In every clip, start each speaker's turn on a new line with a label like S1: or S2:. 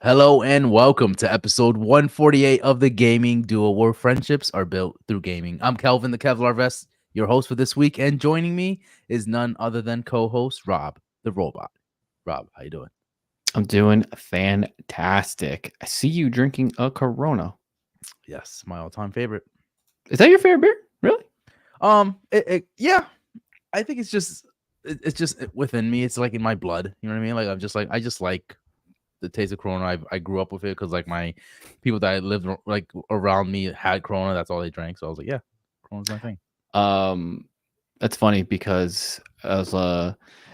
S1: Hello and welcome to episode 148 of the Gaming Duo, where friendships are built through gaming. I'm Kelvin the Kevlar Vest, your host for this week, and joining me is none other than co-host Rob the Robot. Rob, how you doing?
S2: I'm doing fantastic. I see you drinking a Corona.
S1: Yes, my all-time favorite.
S2: Is that your favorite beer? Really?
S1: Yeah, I think it's just within me. It's like in my blood. You know what I mean? Like I just like the taste of Corona. I grew up with it because like my people that I lived like around me had Corona. That's all they drank. So I was like, yeah, Corona's my thing.
S2: That's funny because it's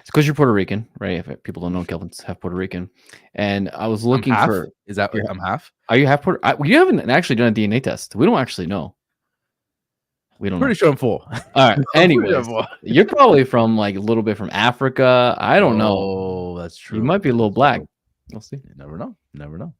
S2: because you're Puerto Rican, right? If people don't know, Kelvin's half Puerto Rican, and I was looking for.
S1: Is that I'm half?
S2: Are you half Puerto? You haven't actually done a DNA test. We don't actually know. We don't
S1: Pretty
S2: know.
S1: sure I'm full.
S2: All right. Anyways, you're probably from like a little bit from Africa. I don't know.
S1: Oh, that's true.
S2: You might be a little black. We'll see.
S1: You never know. Never know.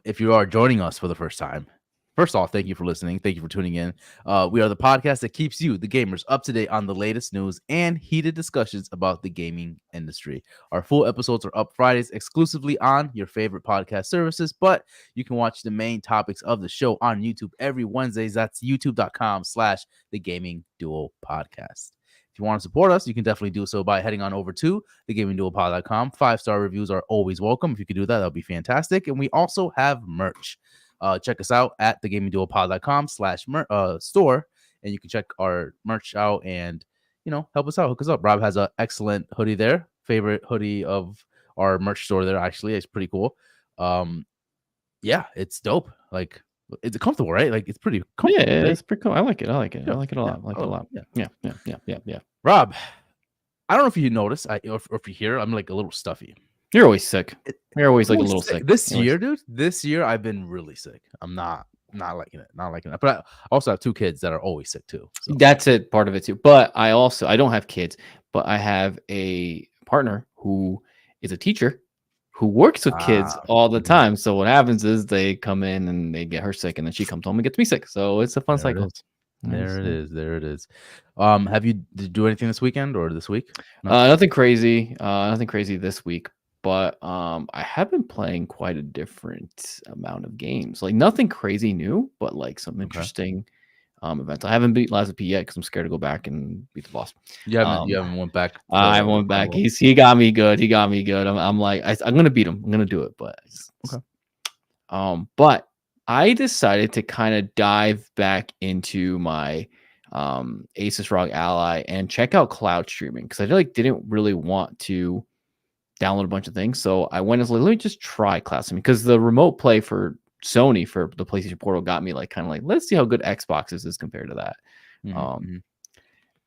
S1: If you are joining us for the first time, first off, thank you for listening. Thank you for tuning in. We are the podcast that keeps you, the gamers, up to date on the latest news and heated discussions about the gaming industry. Our full episodes are up Fridays exclusively on your favorite podcast services, but you can watch the main topics of the show on YouTube every Wednesdays. That's youtube.com/the Gaming Duo Podcast. If you want to support us, you can definitely do so by heading on over to thegamingduopod.com. 5-star reviews are always welcome. If you could do that, that would be fantastic. And we also have merch. Check us out at thegamingduopod.com/store, and you can check our merch out and, help us out. Hook us up. Rob has an excellent hoodie there. Favorite hoodie of our merch store there, actually. It's pretty cool. Yeah, it's dope. Like, it's comfortable, right? Like, it's pretty comfortable.
S2: Yeah,
S1: right?
S2: it's pretty cool. I like it. I like it.
S1: Yeah,
S2: I like it a lot.
S1: yeah.
S2: I like it a lot. Yeah.
S1: Rob, I don't know if you noticed, or if you hear, I'm like a little stuffy.
S2: You're always sick. You're always like a little sick.
S1: This year, dude. This year, I've been really sick. I'm not liking it. Not liking it. But I also have 2 kids that are always sick too. So.
S2: That's it. Part of it too. But I don't have kids, but I have a partner who is a teacher who works with kids all the time. So what happens is they come in and they get her sick, and then she comes home and gets me sick. So it's a fun cycle.
S1: There it is. Did you do anything this weekend or this week?
S2: No? Nothing crazy. Nothing crazy this week. But I have been playing quite a different amount of games. Like nothing crazy new, but like some interesting events. I haven't beat Lazapi yet because I'm scared to go back and beat the boss.
S1: You haven't went back.
S2: I went back. He got me good. I'm like I'm gonna beat him. I'm gonna do it. But
S1: okay.
S2: But I decided to kind of dive back into my Asus ROG Ally and check out cloud streaming because I didn't really want to download a bunch of things. So I went and was like, let me just try cloud streaming because the remote play for Sony for the PlayStation Portal got me let's see how good Xbox is compared to that. Mm-hmm.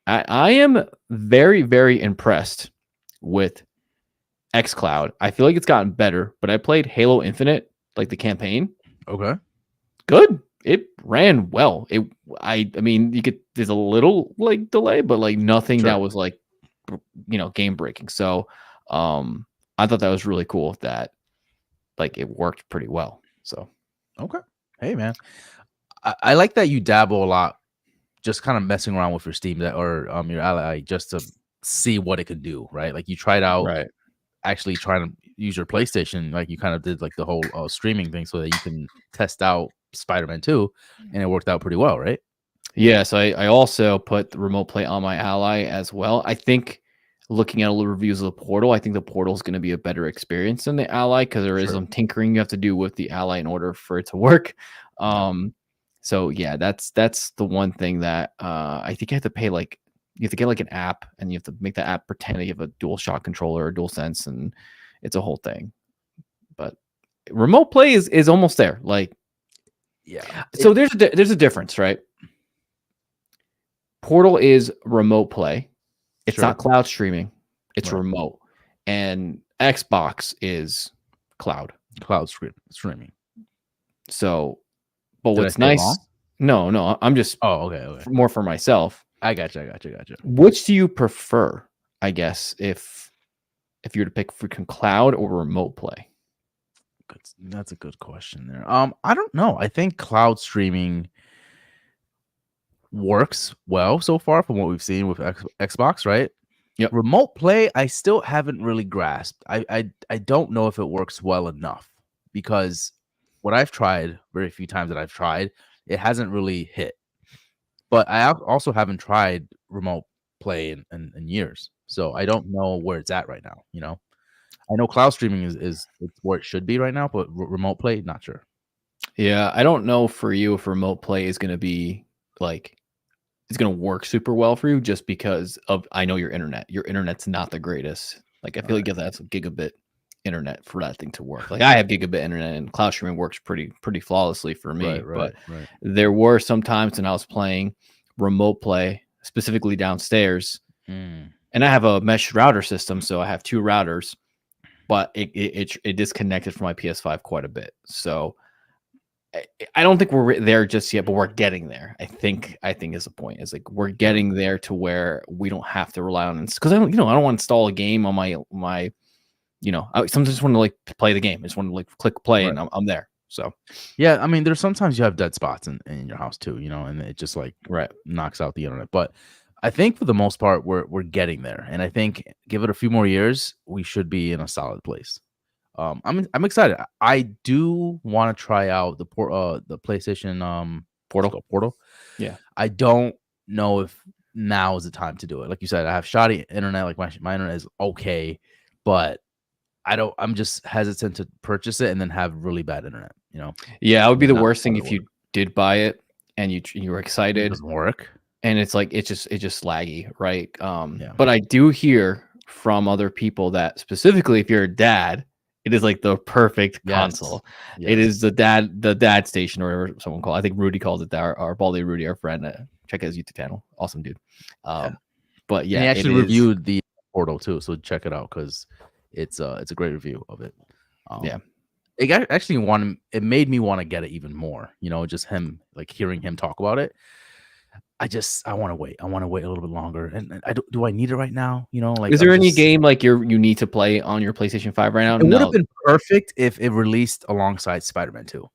S2: I am very, very impressed with xCloud. I feel like it's gotten better, but I played Halo Infinite, like the campaign.
S1: Okay.
S2: Good. It ran well. I mean, there's a little like delay, but like nothing that was like, game breaking. So, I thought that was really cool that like it worked pretty well. So,
S1: okay. Hey man, I like that you dabble a lot, just kind of messing around with your Steam or your Ally just to see what it could do, right? Like you tried out,
S2: right?
S1: Actually trying to use your PlayStation, like you kind of did like the whole streaming thing so that you can test out Spider-Man 2, and it worked out pretty well, right?
S2: Yeah. So I also put the remote play on my Ally as well. I think looking at a little reviews of the Portal, I think the Portal is going to be a better experience than the Ally because there is some tinkering you have to do with the Ally in order for it to work. So yeah, that's the one thing that I think you have to pay you have to get like an app, and you have to make the app pretend that you have a DualShock controller or DualSense, and it's a whole thing. But remote play is almost there. Like,
S1: yeah.
S2: So there's a difference, right? Portal is remote play. It's not cloud streaming. It's remote. And Xbox is cloud
S1: streaming.
S2: So, but what's nice? No, I'm just
S1: okay.
S2: More for myself.
S1: I gotcha.
S2: Which do you prefer? I guess if you were to pick freaking cloud or remote play.
S1: That's a good question there. I don't know. I think cloud streaming works well so far from what we've seen with Xbox, right?
S2: Yep.
S1: Remote play, I still haven't really grasped. I don't know if it works well enough because what I've tried, very few times that I've tried, it hasn't really hit. But I also haven't tried remote play in years, so I don't know where it's at right now. I know cloud streaming is it's where it should be right now, but remote play, not sure.
S2: Yeah, I don't know for you if remote play is going to be like it's going to work super well for you just because of I know your internet. Your internet's not the greatest. Like I feel like if that's a gigabit internet for that thing to work. Like I have gigabit internet and cloud streaming works pretty flawlessly for me. But
S1: Right.
S2: there were some times when I was playing remote play, specifically downstairs,
S1: Mm.
S2: and I have a mesh router system, so I have two routers, but it disconnected from my PS5 quite a bit. So I don't think we're there just yet, but we're getting there. I think is the point. Is like we're getting there to where we don't have to rely on it because I don't want to install a game on my I sometimes just want to like play the game. I just want to like click play and I'm there. So
S1: yeah, I mean, there's sometimes you have dead spots in your house too, and it just like
S2: right.
S1: knocks out the internet. But I think for the most part, we're getting there, and I think give it a few more years, we should be in a solid place. I'm excited. I do want to try out the PlayStation Portal.
S2: Yeah.
S1: I don't know if now is the time to do it. Like you said, I have shoddy internet. Like my internet is okay, but I'm just hesitant to purchase it and then have really bad internet.
S2: Yeah, it would be the
S1: Not
S2: worst thing
S1: how it
S2: if you
S1: works.
S2: did buy it and you were
S1: It
S2: excited
S1: doesn't work.
S2: and it's like it's just laggy, right?
S1: Yeah.
S2: But I do hear from other people that specifically if you're a dad, it is like the perfect console. It
S1: Yes.
S2: is the dad station or whatever someone called. I think Rudy calls it that. Our Baldy Rudy, our friend. Check out his YouTube channel. Awesome dude.
S1: Yeah.
S2: But
S1: And
S2: yeah,
S1: he
S2: it
S1: actually
S2: is.
S1: reviewed the Portal too, so check it out because it's a great review of it.
S2: Yeah.
S1: It made me want to get it even more. Just him, like hearing him talk about it. I want to wait. I want to wait a little bit longer. And do I need it right now? Like
S2: Is there any game like you need to play on your PlayStation 5 right now?
S1: It would have
S2: No.
S1: been perfect if it released alongside Spider-Man 2.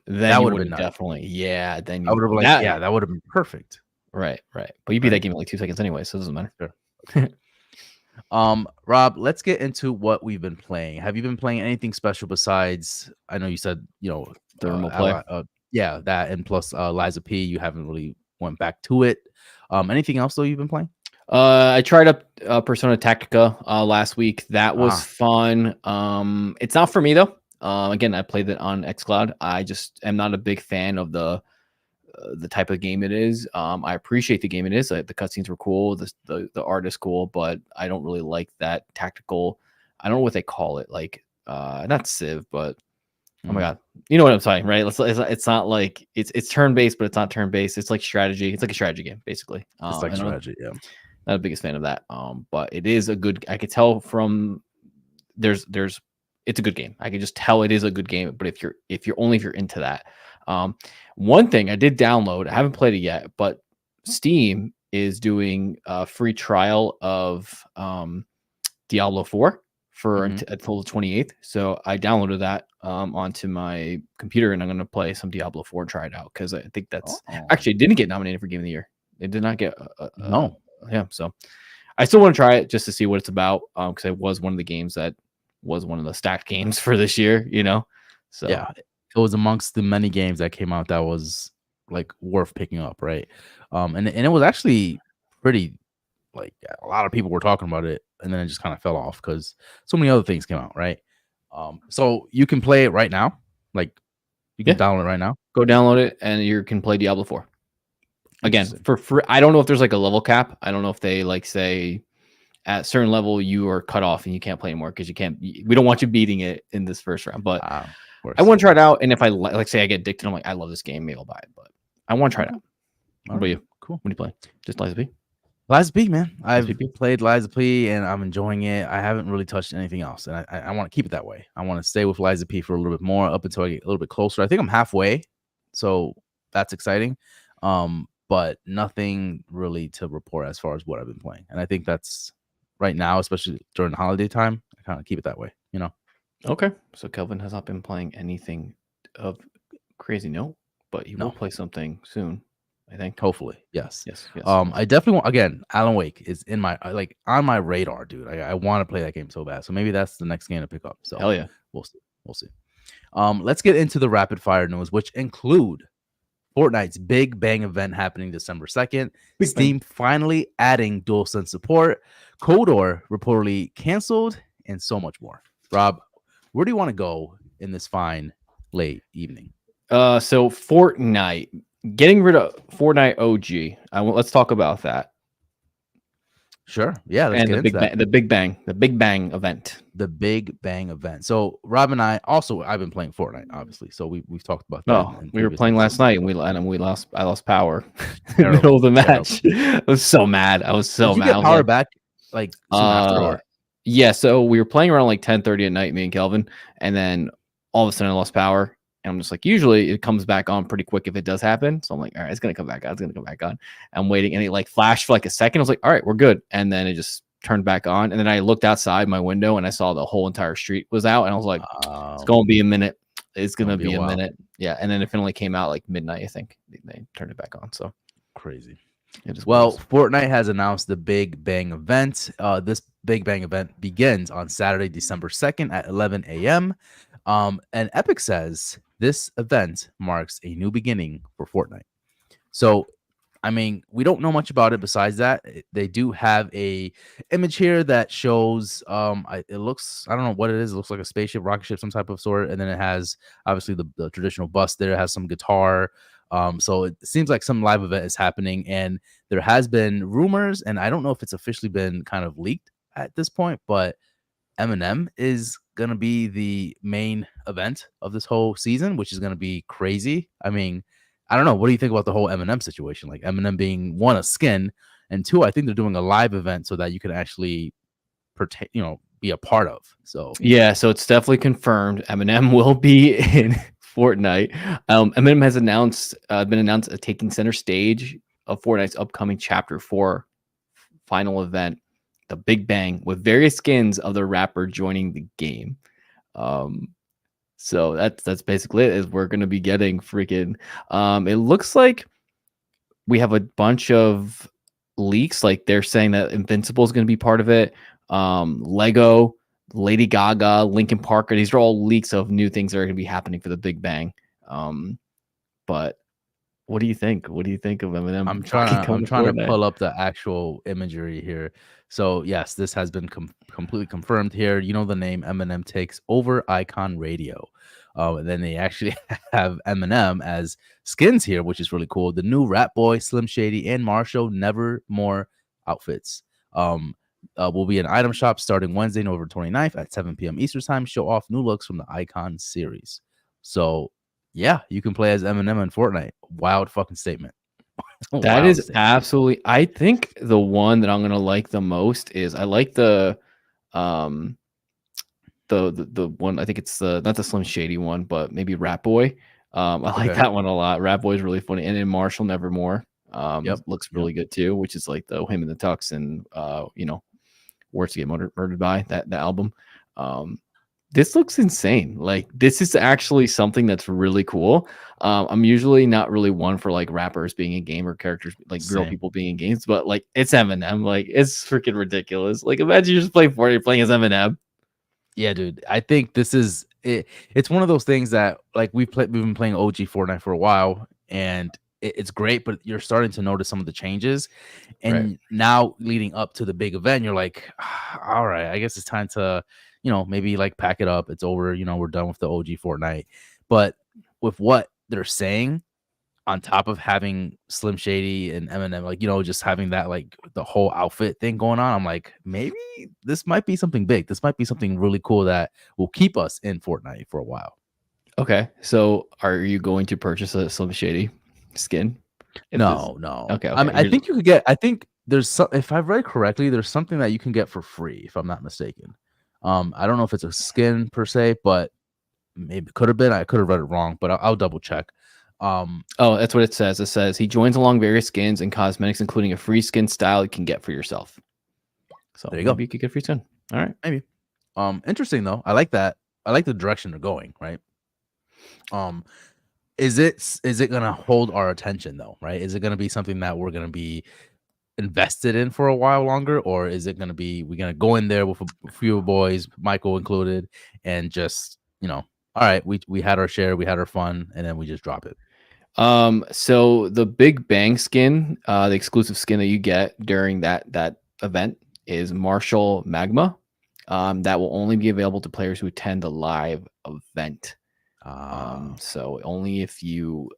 S2: Then
S1: That
S2: you
S1: would have
S2: would
S1: been
S2: have
S1: nice.
S2: definitely, yeah. Then
S1: I would
S2: you
S1: have
S2: that
S1: that would have been perfect.
S2: right. But you beat that
S1: Right.
S2: game in like 2 seconds anyway, so it doesn't matter.
S1: Sure. Rob, let's get into what we've been playing. Have you been playing anything special besides? I know you said
S2: The remote play.
S1: Yeah, that and plus Liza P. You haven't really went back to it. Anything else though you've been playing?
S2: I tried up Persona Tactica last week. That was fun. It's not for me though. Again, I played it on xCloud. I just am not a big fan of the type of game it is. I appreciate the game it is. The cutscenes were cool. The art is cool, but I don't really like that tactical. I don't know what they call it. Like not Civ, but oh my god, you know what I'm saying, right? It's not like it's turn based, but it's not turn based. It's like strategy. It's like a strategy game, basically.
S1: It's like strategy, yeah.
S2: Not the biggest fan of that. But it is a good. I could tell from there's it's a good game. I can just tell it is a good game. But if you're into that, one thing I did download. I haven't played it yet, but Steam is doing a free trial of Diablo 4 for until the 28th. So I downloaded that onto my computer and I'm going to play some Diablo 4 and try it out because I think that's actually didn't get nominated for Game of the Year. It did not get
S1: no.
S2: Yeah, so I still want to try it just to see what it's about because it was one of the games that was one of the stacked games for this year, So
S1: yeah, it was amongst the many games that came out that was like worth picking up, right? And it was actually pretty like a lot of people were talking about it, and then it just kind of fell off because so many other things came out, right? So you can play it right now, like you can download it right now.
S2: Go download it, and you can play Diablo 4 again for free. I don't know if there's like a level cap. I don't know if they like say at a certain level you are cut off and you can't play anymore because you can't. We don't want you beating it in this first round, but I want to try it out. And if I like say I get addicted, I'm like I love this game, maybe I'll buy it. But I want to try it out. What about you?
S1: Cool.
S2: What do you play? Just Liza P.
S1: Liza P, man. I've played Liza P and I'm enjoying it. I haven't really touched anything else, and I want to keep it that way. I want to stay with Liza P for a little bit more up until I get a little bit closer. I think I'm halfway, so that's exciting. But nothing really to report as far as what I've been playing, and I think that's right now, especially during the holiday time. I kind of keep it that way,
S2: Okay, so Kelvin has not been playing anything of crazy note, but he will play something soon. I think.
S1: Hopefully, yes.
S2: Yes, yes, yes.
S1: I definitely want again. Alan Wake is in my like on my radar, dude. I want to play that game so bad. So maybe that's the next game to pick up. So
S2: Hell yeah.
S1: we'll see. We'll see. Let's get into the rapid fire news, which include Fortnite's Big Bang event happening December 2nd.
S2: Big Bang.
S1: Steam finally adding DualSense support. Kodor reportedly canceled, and so much more. Rob, where do you want to go in this fine late evening?
S2: So Fortnite, getting rid of Fortnite OG. Let's talk about that.
S1: Sure. Yeah, let's
S2: And
S1: get into that.
S2: the Big Bang event.
S1: The Big Bang event. So Rob and I also I've been playing Fortnite, obviously. So we've talked about that.
S2: Oh, we were playing last night and I lost power in the
S1: Terrible,
S2: middle of the match. I was so mad. I was so
S1: Did you
S2: mad.
S1: get power back like soon after? Or?
S2: Yeah, so we were playing around like 10:30 at night, me and Kelvin, and then all of a sudden I lost power. And I'm just like, usually it comes back on pretty quick if it does happen. So I'm like, all right, it's gonna come back on. It's gonna come back on. I'm waiting, and it like flashed for like a second. I was like, all right, we're good. And then it just turned back on. And then I looked outside my window and I saw the whole entire street was out. And I was like, it's gonna be a minute. It's gonna be a minute. Yeah. And then it finally came out like midnight. I think they turned it back on. So
S1: crazy.
S2: Well,
S1: Fortnite has announced the Big Bang event. This Big Bang event begins on Saturday, December 2nd at 11 a.m. And Epic says this event marks a new beginning for Fortnite. So, I mean, we don't know much about it besides that. They do have a image here that shows it looks, I don't know what it is. It looks like a spaceship, rocket ship, some type of sort. And then it has obviously the traditional bus there. It has some guitar. So it seems like some live event is happening, and there has been rumors, and I don't know if it's officially been kind of leaked at this point, but Eminem is gonna be the main event of this whole season, which is gonna be crazy. I mean, I don't know. What do you think about the whole Eminem situation? Like Eminem being one, a skin, and two, I think they're doing a live event so that you can actually be a part of. So
S2: yeah, so it's definitely confirmed. Eminem will be in Fortnite. Eminem has been announced taking center stage of Fortnite's upcoming Chapter 4 final event, the Big Bang, with various skins of the rapper joining the game. So that's basically it. Is we're gonna be getting freaking. It looks like we have a bunch of leaks. Like they're saying that Invincible is gonna be part of it. Lego, Lady Gaga, Linkin Park. These are all leaks of new things that are gonna be happening for the Big Bang. But what do you think? What do you think of Eminem?
S1: I'm trying to pull up the actual imagery here. So yes, this has been completely confirmed here. You know the name Eminem takes over Icon Radio. And then they actually have Eminem as skins here, which is really cool. The new Rap Boy, Slim Shady, and Marshall Nevermore outfits will be an item shop starting Wednesday, November 29th at 7 p.m. Eastern time. Show off new looks from the Icon series. So yeah, you can play as Eminem in Fortnite. Wild fucking statement.
S2: That is absolutely. I think the one that I'm gonna like the most is I like the one. I think it's not the Slim Shady one, but maybe Rat Boy. I like that one a lot. Rat Boy is really funny, and then Marshall Nevermore looks really good too, which is like the him in the tux and Words to Get Murdered by that album. This looks insane. Like this is actually something that's really cool. I'm usually not really one for like rappers being in game or characters like real people being in games, but like it's Eminem. Like it's freaking ridiculous. Like imagine you just playing Fortnite, you're playing as Eminem.
S1: Yeah, dude. I think this is it. It's one of those things that like we've been playing OG Fortnite for a while, and it's great, but you're starting to notice some of the changes. And now leading up to the big event, you're like, all right, I guess it's time to maybe like pack it up. It's over. We're done with the OG Fortnite. But with what they're saying, on top of having Slim Shady and Eminem, like, just having that, like the whole outfit thing going on, I'm like, maybe this might be something big. This might be something really cool that will keep us in Fortnite for a while.
S2: Okay. So are you going to purchase a Slim Shady skin?
S1: No.
S2: Okay.
S1: I mean, I think you could get, I think there's some, if I've read correctly, there's something that you can get for free, if I'm not mistaken. I don't know if it's a skin per se, but maybe it could have been. I could have read it wrong, but I'll double check.
S2: That's what it says. It says he joins along various skins and cosmetics, including a free skin style you can get for yourself. So
S1: there you go.
S2: You could get free skin. All right.
S1: Maybe. Interesting though. I like that. I like the direction they're going, right? Is it gonna hold our attention though, right? Is it gonna be something that we're gonna be invested in for a while longer, or is it gonna be we're gonna go in there with a few boys, Michael included, and just all right, we had our share, we had our fun, and then we just drop it.
S2: So the Big Bang skin, the exclusive skin that you get during that event is Martial Magma. That will only be available to players who attend the live event. So only if you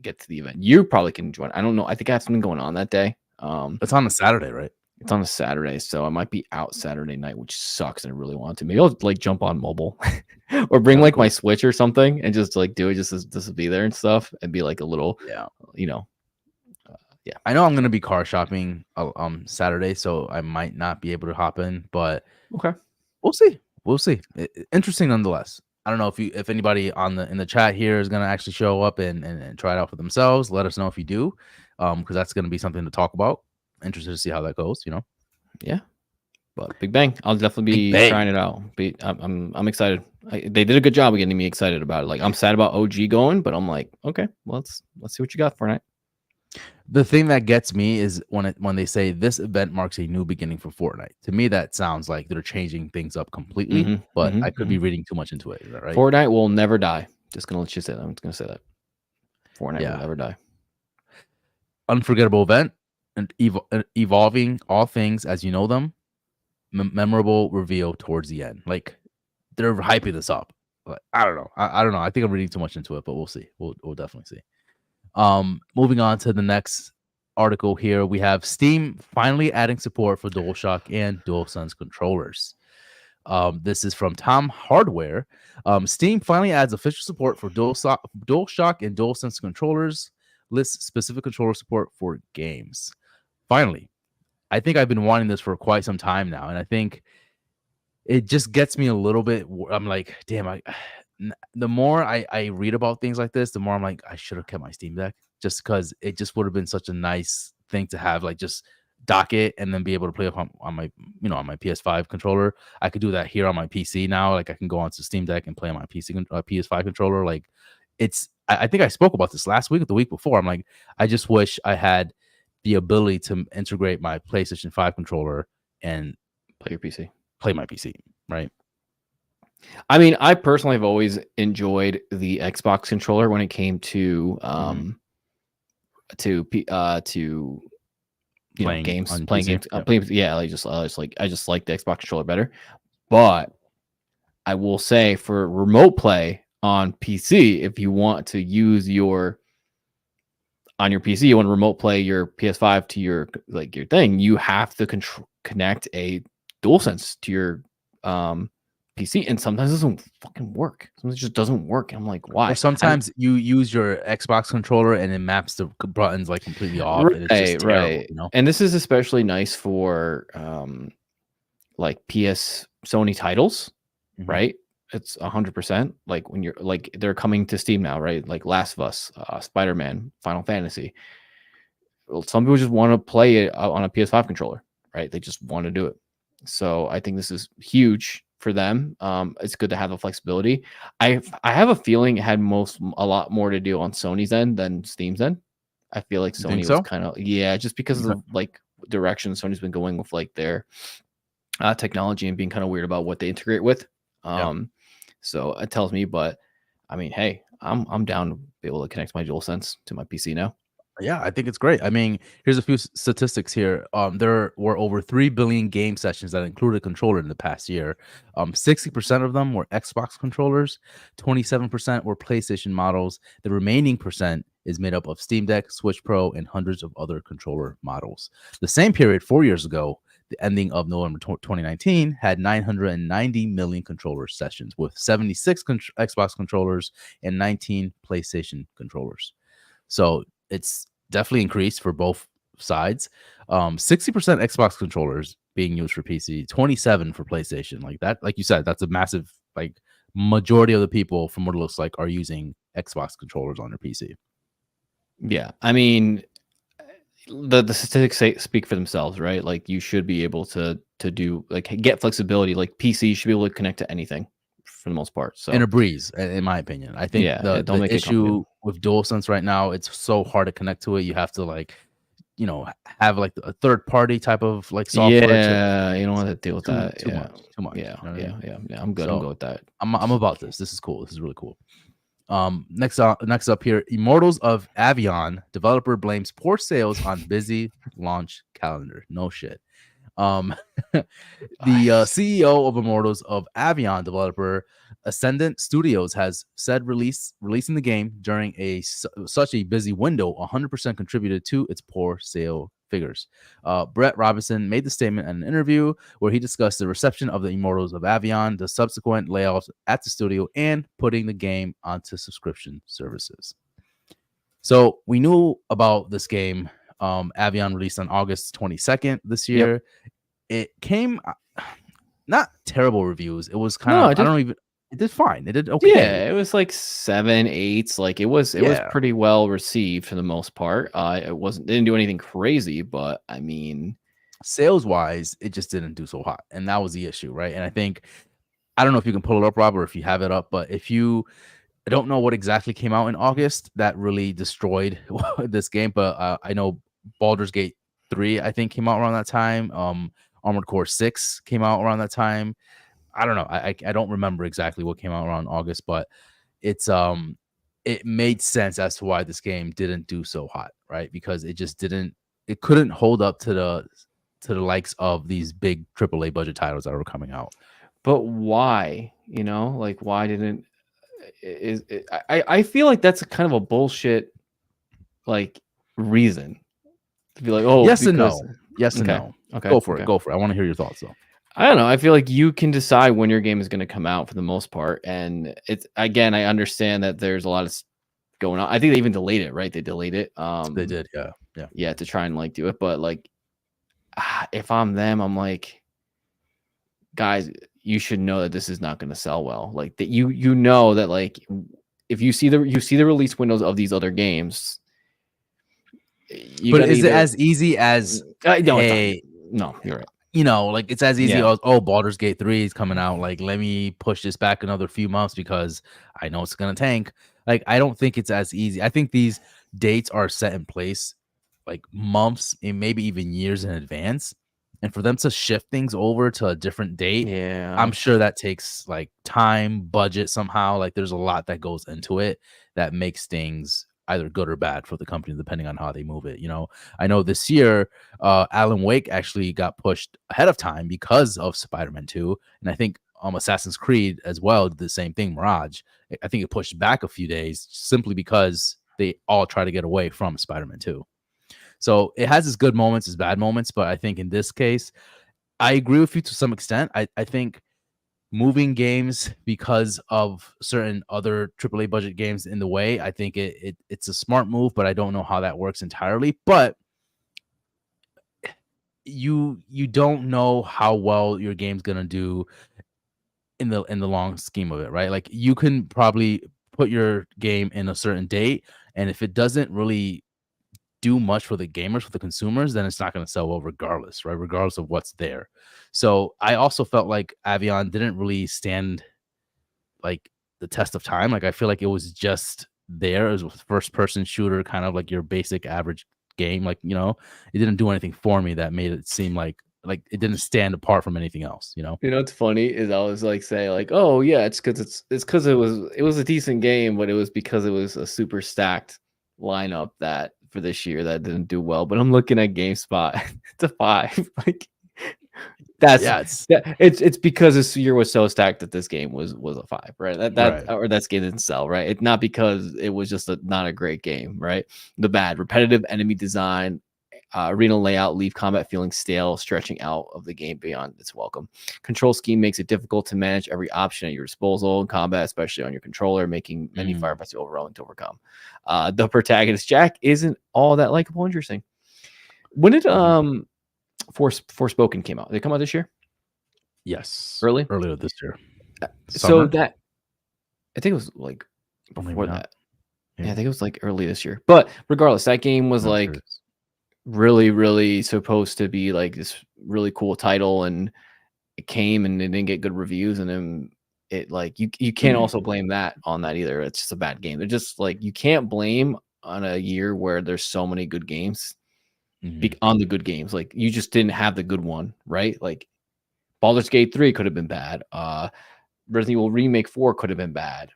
S2: get to the event, you probably can join. I don't know. I think I have something going on that day.
S1: It's on a Saturday, right?
S2: It's on a Saturday, so I might be out Saturday night, which sucks. And I really want to. Maybe I'll like jump on mobile or bring
S1: That's
S2: like
S1: cool.
S2: my Switch or something and just like do it just to be there and stuff and be like a little,
S1: Yeah.
S2: you know, yeah.
S1: I know I'm gonna be car shopping Saturday, so I might not be able to hop in, but
S2: Okay.
S1: we'll see. We'll see. Interesting nonetheless. I don't know if anybody in the chat here is gonna actually show up and try it out for themselves. Let us know if you do, because that's gonna be something to talk about. Interested to see how that goes.
S2: Yeah. But Big Bang, I'll definitely
S1: Big
S2: be
S1: Bang.
S2: trying it out. I'm excited. They did a good job of getting me excited about it. Like I'm sad about OG going, but I'm like, okay, well, let's see what you got for Fortnite.
S1: The thing that gets me is when they say this event marks a new beginning for Fortnite. To me, that sounds like they're changing things up completely, but I could be reading too much into it. Is that right?
S2: Fortnite will never die. Just gonna let you say that. I'm just gonna say that. Fortnite will never die.
S1: Unforgettable event and evolving all things as you know them. Memorable reveal towards the end. Like they're hyping this up. But I don't know. I don't know. I think I'm reading too much into it, but we'll see. We'll definitely see. Moving on to the next article here, we have Steam finally adding support for DualShock and DualSense controllers. This is from Tom Hardware. Steam finally adds official support for DualShock and DualSense controllers. Lists specific controller support for games. Finally, I think I've been wanting this for quite some time now, and I think it just gets me a little bit. I'm like, damn, the more I read about things like this, the more I'm like, I should have kept my Steam Deck just because it just would have been such a nice thing to have, like just dock it and then be able to play on my on my PS5 controller. I could do that here on my PC now. Like I can go onto Steam Deck and play on my PS5 controller. Like I think I spoke about this last week or the week before. I'm like, I just wish I had the ability to integrate my PlayStation 5 controller and
S2: play your PC.
S1: Play my PC, right?
S2: I mean, I personally have always enjoyed the Xbox controller when it came to
S1: playing
S2: games,
S1: on
S2: playing
S1: PC.
S2: games. Yeah, I just like the Xbox controller better. But I will say for remote play on PC, if you want to use your PC, you want to remote play your PS5 to your thing, you have to connect a DualSense to your PC, and sometimes it doesn't fucking work. Sometimes it just doesn't work. I'm like, why?
S1: Or sometimes you use your Xbox controller and it maps the buttons like completely off, and it's just terrible.
S2: And this is especially nice for like Sony titles, right? It's 100%. Like when you're like they're coming to Steam now, right? Like Last of Us, Spider-Man, Final Fantasy. Well, some people just want to play it on a PS5 controller, right? They just want to do it. So I think this is huge for them. It's good to have the flexibility. I have a feeling it had a lot more to do on Sony's end than Steam's end. I feel like Sony was kind of just because of like direction Sony's been going with like their technology and being kind of weird about what they integrate with. So it tells me, but I mean, hey, I'm down to be able to connect my DualSense to my PC now.
S1: Yeah, I think it's great. I mean, here's a few statistics here. There were over 3 billion game sessions that included a controller in the past year. 60% of them were Xbox controllers, 27% were PlayStation models. The remaining percent is made up of Steam Deck, Switch Pro, and hundreds of other controller models. The same period 4 years ago, the ending of November 2019, had 990 million controller sessions with 76 Xbox controllers and 19 PlayStation controllers. So it's definitely increased for both sides. 60% Xbox controllers being used for PC, 27 for PlayStation. Like that, like you said, that's a massive, like majority of the people from what it looks like are using Xbox controllers on their PC.
S2: Yeah. I mean, the statistics speak for themselves, right? Like you should be able to do like get flexibility. Like PC should be able to connect to anything for the most part.
S1: And
S2: So
S1: a breeze, in my opinion. I think
S2: yeah, don't
S1: the
S2: make it
S1: issue
S2: complicated.
S1: with DualSense right now, it's so hard to connect to it. You have to like, have like a third party type of like software to
S2: Yeah, you don't want to deal with
S1: too
S2: that.
S1: too
S2: Yeah,
S1: much, too much.
S2: yeah,
S1: You know what I
S2: yeah,
S1: mean?
S2: yeah, yeah. I'm good. I'm
S1: So
S2: good with that.
S1: I'm about this. This is cool. This is really cool. Next up here, Immortals of Aveum developer blames poor sales on busy launch calendar. No shit. Um, the CEO of Immortals of Aveum developer Ascendant Studios has said releasing the game during such a busy window 100% contributed to its poor sale figures. Brett Robinson made the statement in an interview where he discussed the reception of the Immortals of Aveum, the subsequent layoffs at the studio, and putting the game onto subscription services. So we knew about this game. Avion released on August 22nd this
S2: Yep.
S1: year. It came not terrible reviews. It was kind
S2: No,
S1: of
S2: I
S1: I
S2: did.
S1: don't even it did fine. It did okay.
S2: Yeah, it was like 7, 8s. Like it was
S1: Yeah.
S2: pretty well received for the most part. It didn't do anything crazy, but I mean,
S1: Sales wise, it just didn't do so hot. And that was the issue, right? And I think I don't know if you can pull it up, Rob, or if you have it up, but I don't know what exactly came out in August that really destroyed this game, but I know Baldur's Gate 3, I think, came out around that time. Armored Core 6 came out around that time. I don't know. I don't remember exactly what came out around August, but it's it made sense as to why this game didn't do so hot, right? Because it couldn't hold up to the likes of these big AAA budget titles that were coming out.
S2: but why? Like why didn't is it, I feel like that's a kind of a bullshit like reason to be like, oh,
S1: Yes and
S2: because
S1: no. Yes and
S2: okay,
S1: no.
S2: okay,
S1: Go for it.
S2: okay.
S1: Go for it. I want to hear your thoughts though.
S2: I don't know. I feel like you can decide when your game is going to come out for the most part, and it's again. I understand that there's a lot of going on. I think they even delayed it, right? They delayed it.
S1: They did, yeah. Yeah.
S2: Yeah, to try and like do it. But like, if I'm them, I'm like, guys, you should know that this is not going to sell well. Like that, you know that like if you see the release windows of these other games, you
S1: But
S2: got to
S1: is it
S2: either.
S1: as easy as
S2: No, it's not.
S1: hey,
S2: No, you're right.
S1: like it's as easy
S2: Yeah.
S1: as Baldur's Gate 3 is coming out. Like, let me push this back another few months because I know it's gonna tank. Like, I don't think it's as easy. I think these dates are set in place like months and maybe even years in advance. And for them to shift things over to a different date, I'm
S2: Yeah.
S1: sure that takes like time, budget somehow. Like there's a lot that goes into it that makes things either good or bad for the company, depending on how they move it. I know this year, Alan Wake actually got pushed ahead of time because of Spider-Man 2. And I think Assassin's Creed as well did the same thing, Mirage. I think it pushed back a few days simply because they all try to get away from Spider-Man 2. So it has its good moments, its bad moments, but I think in this case, I agree with you to some extent. I think moving games because of certain other AAA budget games in the way, I think it's a smart move, but I don't know how that works entirely. But you don't know how well your game's gonna do in the long scheme of it, right? Like you can probably put your game in a certain date, and if it doesn't really do much for the gamers, for the consumers, then it's not going to sell well regardless, right? Regardless of what's there. So I also felt like Avion didn't really stand like the test of time. Like I feel like it was just there as a first person shooter, kind of like your basic average game. Like, it didn't do anything for me that made it seem like it didn't stand apart from anything else.
S2: You know what's funny is I was like say like, oh yeah, it's because it was a decent game, but it was because it was a super stacked lineup that for this year that didn't do well. But I'm looking at GameSpot, it's a 5. Like that's
S1: Yeah, it's
S2: it's because this year was so stacked that this game was a 5, right?
S1: right.
S2: Or that game didn't sell, right? It's not because it was just not a great game, right? The bad repetitive enemy design, arena layout leave combat feeling stale, stretching out of the game beyond its welcome. Control scheme makes it difficult to manage every option at your disposal in combat, especially on your controller, making many firefights overwhelming to overcome. The protagonist Jack isn't all that likable and interesting. When did Forspoken came out? Did it come out this year?
S1: Yes,
S2: Early?
S1: earlier this year.
S2: So
S1: Summer?
S2: that I think it was like
S1: Or maybe
S2: before
S1: not.
S2: that. Yeah, I think it was like early this year. But regardless, that game was
S1: Not
S2: like
S1: sure.
S2: really, really supposed to be like this really cool title, and it came and it didn't get good reviews, and then it like you can't also blame that on that either. It's just a bad game. They're just like you can't blame on a year where there's so many good games on the good games. Like you just didn't have the good one, right? Like Baldur's Gate 3 could have been bad. Resident Evil Remake 4 could have been bad.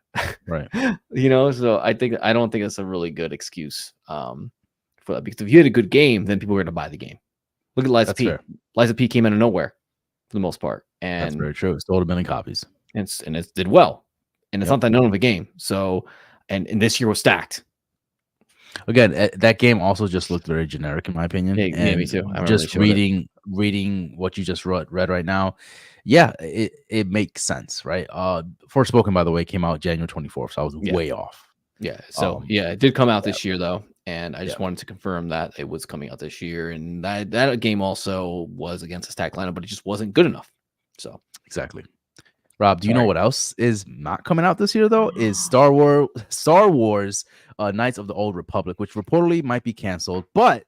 S1: Right.
S2: So I don't think that's a really good excuse for that, because if you had a good game, then people were going to buy the game. Look at Liza
S1: That's
S2: P.
S1: fair.
S2: Liza P came out of nowhere for the most part,
S1: That's
S2: and
S1: very true. It sold 1 million copies.
S2: and it did well, and it's
S1: Yep.
S2: not that known of a game. So, and this year was stacked.
S1: Again, that game also just looked very generic in my opinion.
S2: Yeah, me too. I remember
S1: Just
S2: they showed it.
S1: reading what you just read right now, yeah, it makes sense, right? Forspoken, by the way, came out January 24th, so I was way off.
S2: Yeah. So yeah, it did come out this year though, and I just
S1: Yeah.
S2: wanted to confirm that it was coming out this year, and that game also was against a stacked lineup, but it just wasn't good enough. So
S1: Exactly. Rob, do you know
S2: Sorry.
S1: what else is not coming out this year though? Is Star Wars Knights of the Old Republic, which reportedly might be canceled, but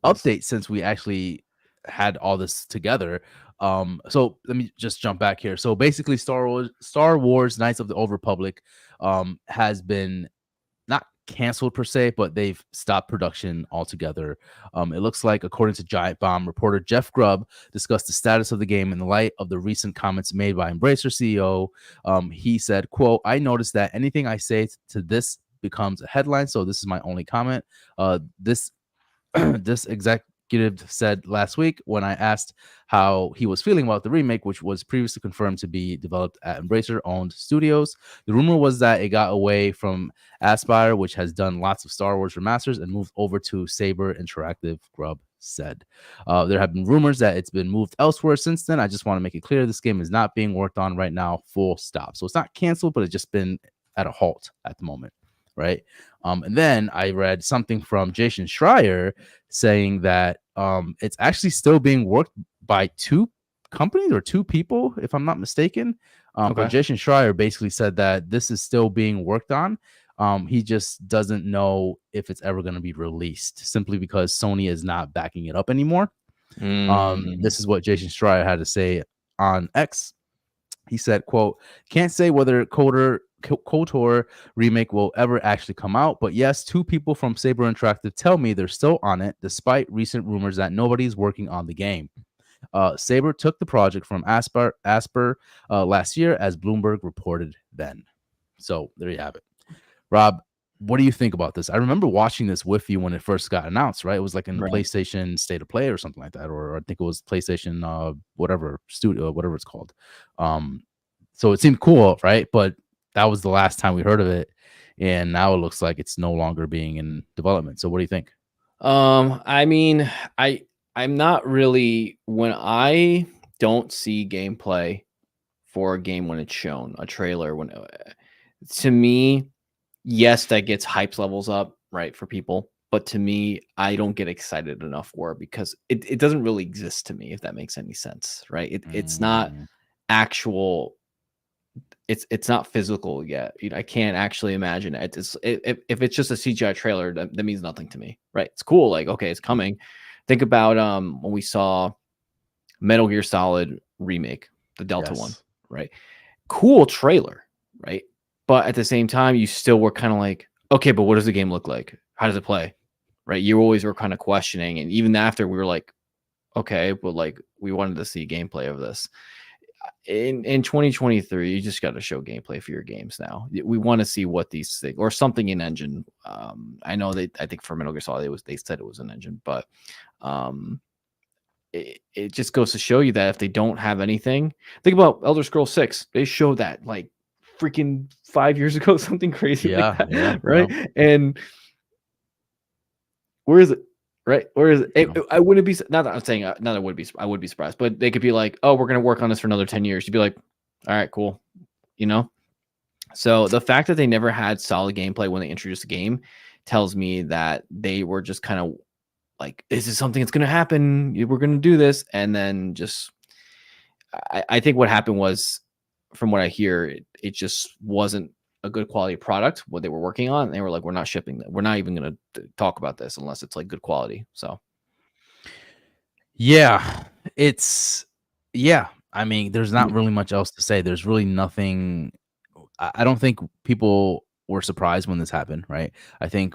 S1: update since we actually had all this together. So let me just jump back here. So basically, Star Wars Knights of the Old Republic has been not canceled per se, but they've stopped production altogether. It looks like, according to Giant Bomb, reporter Jeff Grubb discussed the status of the game in the light of the recent comments made by Embracer CEO. He said, quote, "I noticed that anything I say to this becomes a headline, so this is my only comment. This executive said last week when I asked how he was feeling about the remake, which was previously confirmed to be developed at Embracer-owned studios. The rumor was that it got away from Aspyr, which has done lots of Star Wars remasters, and moved over to Saber Interactive," Grubb said. There have been rumors that it's been moved elsewhere since then. I just want to make it clear this game is not being worked on right now, full stop. So it's not canceled, but it's just been at a halt at the moment. Right. And then I read something from Jason Schreier saying that it's actually still being worked by 2 companies or 2 people, if I'm not mistaken. But Jason Schreier basically said that this is still being worked on. He just doesn't know if it's ever going to be released, simply because Sony is not backing it up anymore. This is what Jason Schreier had to say on X. He said, quote, "Can't say whether KOTOR remake will ever actually come out, but yes, 2 people from Saber Interactive tell me they're still on it, despite recent rumors that nobody's working on the game. Saber took the project from Aspyr last year, as Bloomberg reported then." So there you have it. Rob, what do you think about this? I remember watching this with you when it first got announced, right? It was like in the PlayStation State of Play or something like that, or I think it was PlayStation whatever studio, whatever it's called. So it seemed cool, right? But that was the last time we heard of it, and now it looks like it's no longer being in development. So what do you think?
S2: I mean, I'm not really, when I don't see gameplay for a game when it's shown, a trailer, when to me, yes, that gets hype levels up, right, for people. But to me, I don't get excited enough for it because it doesn't really exist to me, if that makes any sense, right? It's not actual. It's not physical yet. I can't actually imagine it. If it's just a CGI trailer, that means nothing to me, right? It's cool, like, okay, it's coming. Think about when we saw Metal Gear Solid Remake, the Delta one, right? Cool trailer, right? But at the same time, you still were kind of like, okay, but what does the game look like? How does it play? Right? You always were kind of questioning. And even after, we were like, okay, but like we wanted to see gameplay of this. In 2023, you just got to show gameplay for your games now. We want to see what these things, or something in engine. I know I think for Metal Gear Solid, they said it was an engine, but it just goes to show you that if they don't have anything, think about Elder Scrolls 6. They showed that like freaking 5 years ago, something crazy like that, right? Yeah. And where is it? Right? Where is it? I wouldn't be, not that I'm saying, not that I would be surprised, but they could be like, oh, we're going to work on this for another 10 years. You'd be like, all right, cool. So the fact that they never had solid gameplay when they introduced the game tells me that they were just kind of like, is this something that's going to happen? We're going to do this. And then just, I think what happened was, from what I hear, it just wasn't a good quality product, what they were working on. And they were like, we're not shipping that. We're not even going to talk about this unless it's like good quality. So.
S1: Yeah, I mean, there's not really much else to say. There's really nothing. I don't think people were surprised when this happened, right? I think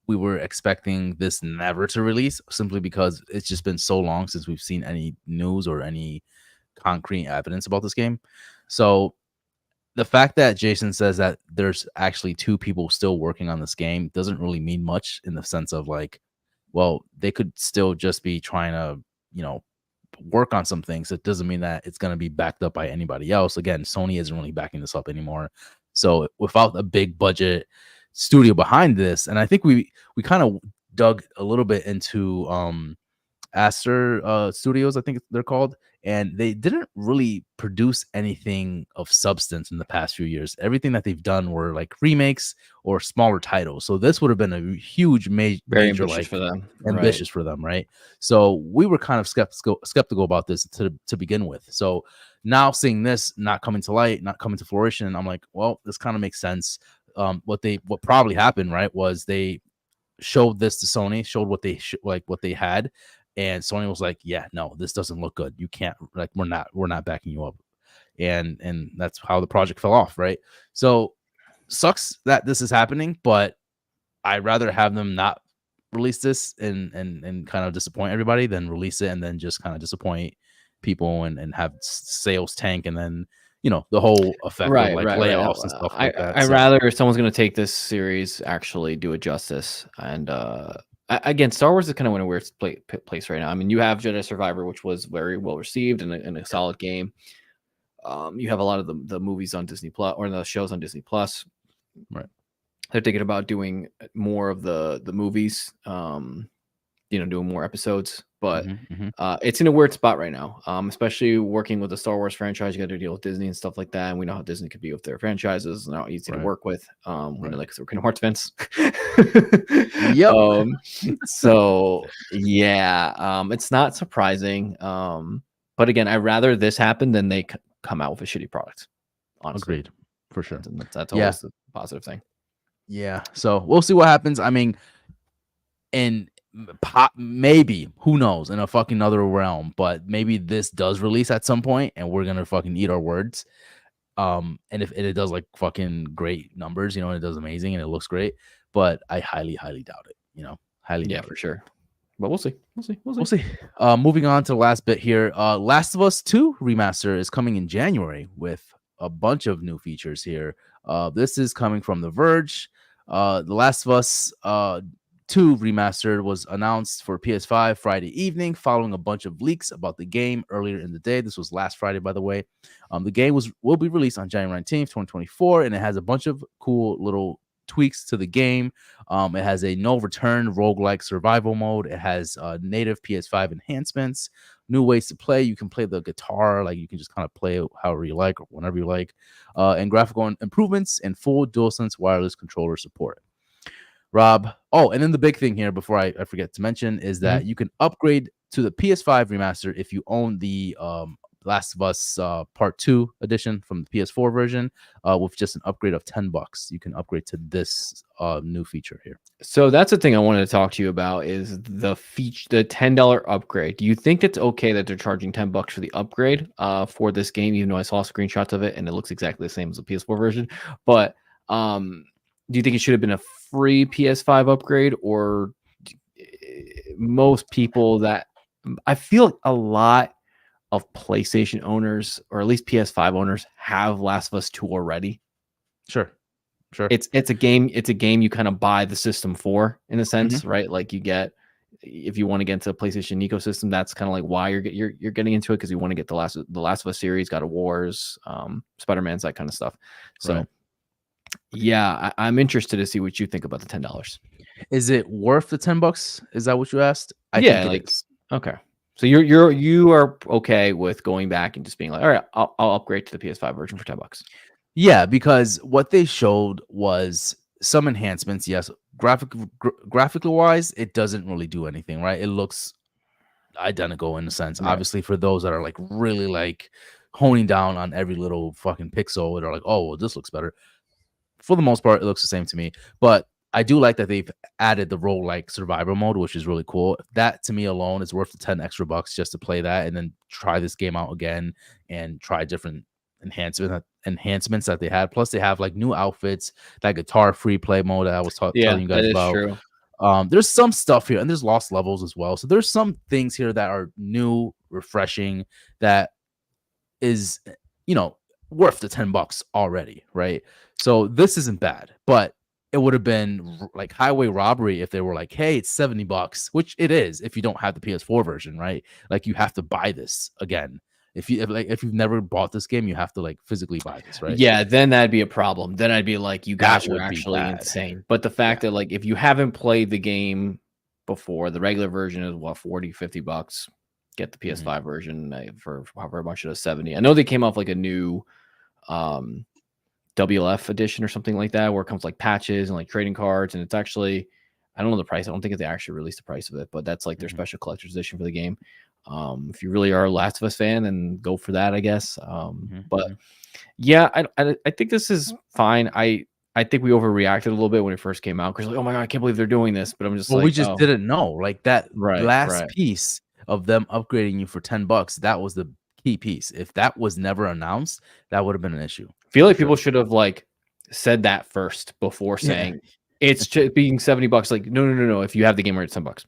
S1: we were expecting this never to release simply because it's just been so long since we've seen any news or any concrete evidence about this game. So the fact that Jason says that there's actually two people still working on this game doesn't really mean much in the sense of like, well, they could still just be trying to, work on some things. It doesn't mean that it's going to be backed up by anybody else. Again, Sony isn't really backing this up anymore. So without a big budget studio behind this, and I think we kind of dug a little bit into Aster Studios, I think they're called, and they didn't really produce anything of substance in the past few years. Everything that they've done were like remakes or smaller titles. So this would have been a huge,
S2: Very
S1: major,
S2: ambitious
S1: like
S2: for them.
S1: ambitious for them, right? So we were kind of skeptical about this to begin with. So now seeing this not coming to light, not coming to fruition, I'm like, well, this kind of makes sense. What probably happened, right, was they showed this to Sony, showed what they what they had, and Sony was like, yeah, no, this doesn't look good. You can't, like, we're not backing you up. And that's how the project fell off, right? So sucks that this is happening, but I'd rather have them not release this and kind of disappoint everybody than release it and then just kind of disappoint people and have sales tank and then the whole effect of like layoffs and stuff like that.
S2: I
S1: So,
S2: rather if someone's going to take this series actually do it justice. And again, Star Wars is kind of in a weird place right now. I mean, you have Jedi Survivor, which was very well received and a solid game. You have a lot of the movies on Disney Plus or the shows on Disney Plus.
S1: right.
S2: They're thinking about doing more of the movies, doing more episodes, but it's in a weird spot right now. Especially working with the Star Wars franchise, you got to deal with Disney and stuff like that. And we know how Disney could be with their franchises and how easy to work with. We know, like, we're Kingdom Hearts fans.
S1: Yep.
S2: So yeah, it's not surprising. But again, I'd rather this happen than they come out with a shitty product. Honestly.
S1: Agreed, for sure.
S2: That's always the positive thing.
S1: Yeah. So we'll see what happens. I mean, and maybe, who knows, in a fucking other realm, but maybe this does release at some point and we're gonna fucking eat our words. And if it does like fucking great numbers, and it does amazing and it looks great, but I highly doubt it. Highly doubt
S2: for
S1: it.
S2: sure. But we'll see.
S1: We'll see. Moving on to the last bit here. Last of Us 2 remaster is coming in January with a bunch of new features here. This is coming from The Verge. The Last of Us 2 remastered was announced for PS5 Friday evening, following a bunch of leaks about the game earlier in the day. This was last Friday, by the way. The game will be released on January 19th, 2024, and it has a bunch of cool little tweaks to the game. It has a no return roguelike survival mode. It has native PS5 enhancements, new ways to play. You can play the guitar, like you can just kind of play however you like or whenever you like, and graphical improvements and full DualSense wireless controller support. Rob, and then the big thing here before I forget to mention is that you can upgrade to the PS5 remaster if you own the Last of Us Part 2 edition from the PS4 version, with just an upgrade of $10. You can upgrade to this new feature here.
S2: So that's the thing I wanted to talk to you about is the $10 upgrade. Do you think it's okay that they're charging $10 for the upgrade for this game, even though I saw screenshots of it and it looks exactly the same as the PS4 version? But do you think it should have been a free PS5 upgrade, or most people that I feel like a lot of PlayStation owners, or at least PS5 owners, have Last of Us 2 already.
S1: Sure.
S2: It's a game you kind of buy the system for, in a sense, right? Like you get, if you want to get into the PlayStation ecosystem, that's kind of like why you're getting into it, because you want to get the Last of Us series, God of Wars, Spider-Man's, that kind of stuff. So yeah, I'm interested to see what you think about the $10. Is
S1: it worth the $10? Is that what you asked? I
S2: think it is. Okay. So you are okay with going back and just being like, all right, I'll upgrade to the PS5 version for $10.
S1: Yeah, because what they showed was some enhancements. Yes, graphically wise, it doesn't really do anything, right? It looks identical in a sense. Right. Obviously, for those that are like really like honing down on every little fucking pixel, they're like, oh, well, this looks better. For the most part, it looks the same to me. But I do like that they've added the role like survivor mode, which is really cool. That to me alone is worth the 10 extra bucks just to play that and then try this game out again and try different enhancements that they had. Plus, they have like new outfits, that guitar free play mode that I was
S2: Yeah,
S1: telling you
S2: that
S1: guys
S2: is
S1: about.
S2: true.
S1: There's some stuff here, and there's lost levels as well. So there's some things here that are new, refreshing, that is, you know, worth the 10 bucks already, right? So this isn't bad, but it would have been like highway robbery if they were like, hey, it's 70 bucks, which it is if you don't have the PS4 version, right? Like you have to buy this again. If you've never bought this game, you have to like physically buy this, right?
S2: Yeah, then that'd be a problem. Then I'd be like, you
S1: That
S2: guys are
S1: would be
S2: actually
S1: bad.
S2: insane. But the fact that like if you haven't played the game before, the regular version is what, 40, 50 bucks. Get the PS5 version for however much it is, 70. I know they came off like a new WLF edition or something like that, where it comes like patches and like trading cards, and it's actually, I don't know the price. I don't think they actually released the price of it, but that's like their special collector's edition for the game. If you really are a Last of Us fan, then go for that, I guess. But yeah, I think this is fine. I think we overreacted a little bit when it first came out because like, oh my god, I can't believe they're doing this. But I'm just
S1: well,
S2: like,
S1: we just
S2: oh,
S1: didn't know. Like that
S2: right.
S1: last piece of them upgrading you for 10 bucks, that was the key piece. If that was never announced, that would have been an issue.
S2: I feel like people should have like said that first before saying it's being 70 bucks. Like, no. If you have the game, it's 10 bucks.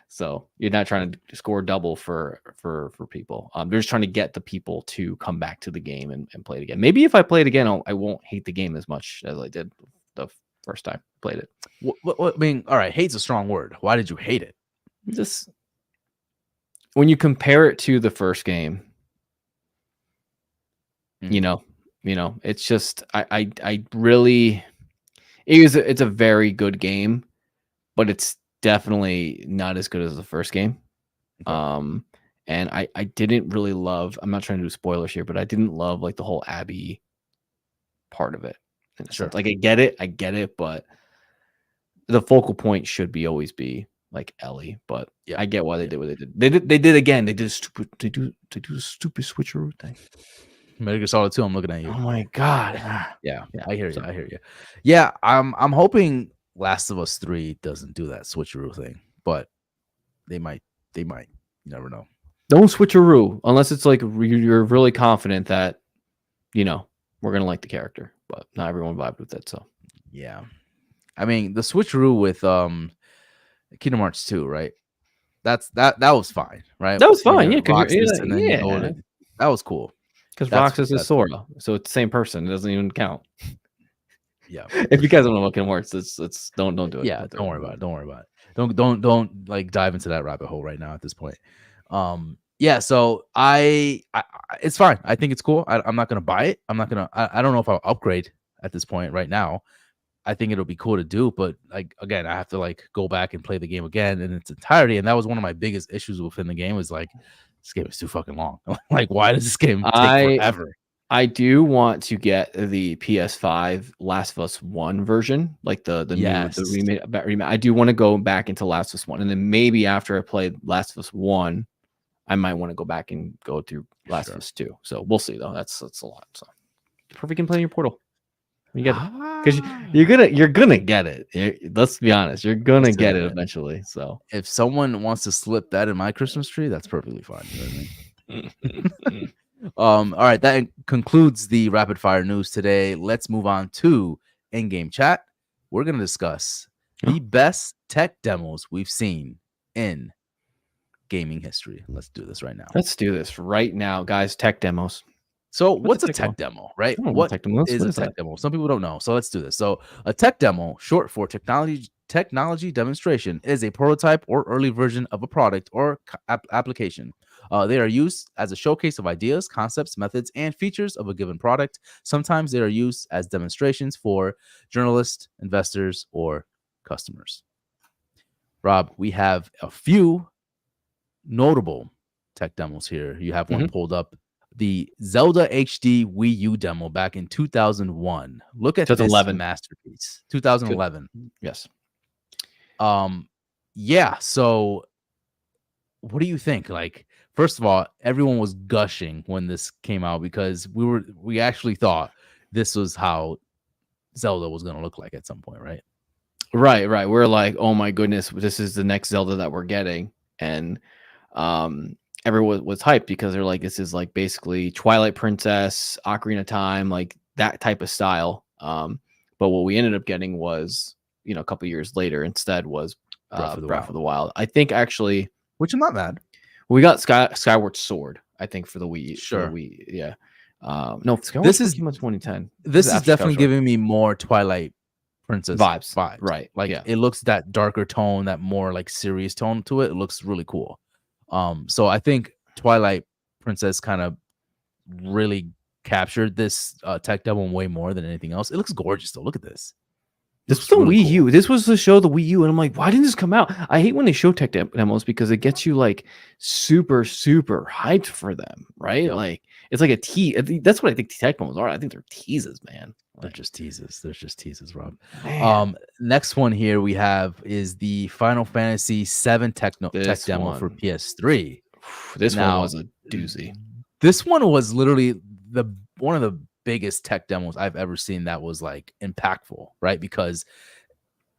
S2: So you're not trying to score double for people. They're just trying to get the people to come back to the game and play it again. Maybe if I play it again, I won't hate the game as much as I did the first time I played it.
S1: What I mean, all right, hate's a strong word. Why did you hate it?
S2: Just when you compare it to the first game, you know, it's just I really it's a very good game, but it's definitely not as good as the first game. Okay. And I didn't really love, I'm not trying to do spoilers here, but I didn't love like the whole Abby part of it. Sure. Like I get it, but the focal point should always be like Ellie, but yeah, I get why they did what they did. They did again. They do a stupid switcheroo thing.
S1: Metal Gear Solid 2, I'm looking at you.
S2: Oh my god.
S1: Yeah, I hear you. Yeah, I'm hoping Last of Us 3 doesn't do that switcheroo thing, but they might. You never know.
S2: Don't switcheroo unless it's like you're really confident that we're gonna like the character, but not everyone vibed with it. So
S1: yeah, I mean the switcheroo with Kingdom Hearts 2, right? That was fine, right?
S2: That was fine, yeah.
S1: That was cool.
S2: Because Roxas is Sora, so it's the same person. It doesn't even count.
S1: Yeah.
S2: If you guys don't know what Kingdom Hearts, it's don't do it.
S1: Yeah, don't worry about it. Don't like dive into that rabbit hole right now at this point. Yeah, so I it's fine. I think it's cool. I'm not gonna buy it. I don't know if I'll upgrade at this point right now. I think it'll be cool to do, but like again, I have to like go back and play the game again in its entirety. And that was one of my biggest issues within the game, was like this game is too fucking long. Like, why does this game take forever?
S2: I do want to get the PS5 Last of Us 1 version, like the new remake. I do want to go back into Last of Us 1, and then maybe after I play Last of Us 1, I might want to go back and go through Last of Us 2. So we'll see though. That's a lot. So perfect can play in your Portal. You get it because you're gonna get it. Let's be honest, you're gonna get it eventually. So
S1: if someone wants to slip that in my Christmas tree, that's perfectly fine. You know what I mean? All right, that concludes the rapid fire news today. Let's move on to in-game chat. We're gonna discuss the best tech demos we've seen in gaming history. Let's do this right now.
S2: Let's do this right now, guys. Tech demos.
S1: So what's a tech demo, right? What is a tech demo? Some people don't know. So let's do this. So a tech demo, short for technology demonstration, is a prototype or early version of a product or application. They are used as a showcase of ideas, concepts, methods, and features of a given product. Sometimes they are used as demonstrations for journalists, investors, or customers. Rob, we have a few notable tech demos here. You have one pulled up. The Zelda HD Wii U demo back in 2001. Look at this masterpiece. 2011.
S2: Yes.
S1: Yeah. So what do you think? Like, first of all, everyone was gushing when this came out because we actually thought this was how Zelda was going to look like at some point, right?
S2: Right. We're like, oh my goodness, this is the next Zelda that we're getting, and um, everyone was hyped because they're like, this is like basically Twilight Princess, Ocarina of Time, like that type of style. But what we ended up getting was, a couple years later, instead was Breath of the Wild. I think actually,
S1: which I'm not mad.
S2: we got Skyward Sword. I think for the Wii,
S1: Sure.
S2: yeah. No, Skyward Sword came out 2010.
S1: This is definitely giving me more Twilight Princess vibes.
S2: Right?
S1: Like it looks that darker tone, that more like serious tone to it. It looks really cool. So I think Twilight Princess kind of really captured this tech demo way more than anything else. It looks gorgeous though. Look at this.
S2: This was the really Wii U. This was the show, the Wii U, and I'm like, why didn't this come out? I hate when they show tech demos because it gets you like super hyped for them, right? Yep. Like it's like a tease. That's what I think tech demos are. I think they're teases, man.
S1: They're just teases. They're just teases, Rob. Man. Next one here we have is the Final Fantasy VII tech demo for PS3.
S2: This one was a doozy.
S1: This one was literally one of the biggest tech demos I've ever seen that was like impactful, right? Because